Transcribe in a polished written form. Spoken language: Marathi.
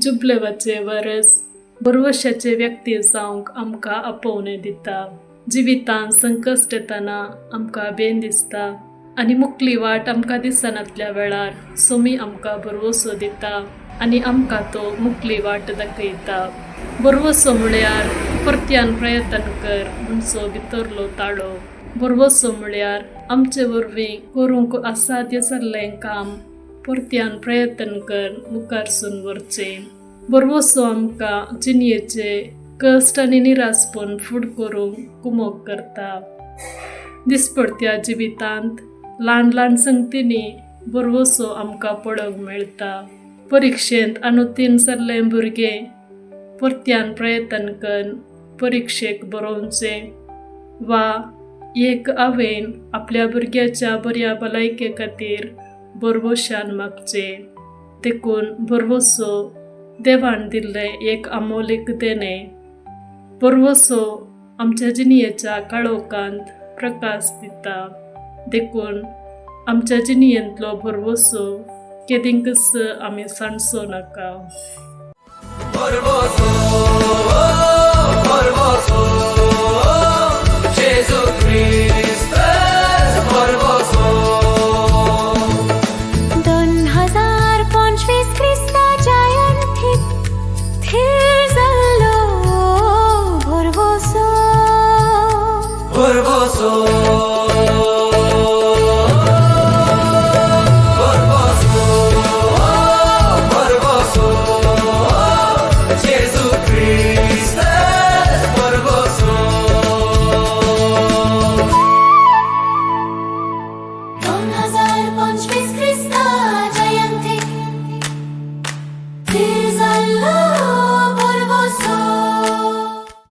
जुबलेवाचे वरस वर्षाचे व्यक्ती जावंक आमकां आपोवणे दिता. जिवितांत संकश्ट येताना आमकां बेन दिसता आनी मुखली वाट आमकां दिसनातल्या वेळार सोमी आमकां बरवसो दिता आनी आमकां तो मुखली वाट दाखयता. बरवसो म्हळ्यार परत्यान प्रयत्न कर म्हणचो भितरलो ताळो. बरवसो म्हळ्यार आमचे वरवीं करूंक असाध्य जाल्लें काम परत्यान प्रयत्न कर मुखारसून व्हरचें. बरवसो आमकां जिणेचे कश्ट आनी निरासपण फूड करूंक कुमोग करता. दिसपडत्या जिवितांत ल्हान ल्हान संगतींनी बरवसो आमकां पळोवंक मेळटा. परिक्षेंत अनुत्तीर्ण जाल्लें भुरगें परत्यान प्रयत्न करून परिक्षेक बरोवचें, वा एक आवयन आपल्या भुरग्याच्या बऱ्या भलायके खातीर बरवशान मागचें. देखून बरवसो देवान दिल्लें एक अमोलीक देणें. बरवसो आमच्या जिणेच्या काळोखांत प्रकाश दिता. देखून आमच्या जिणेंतलो बरवसो केदींकच आमी सांडचो नाका. Love.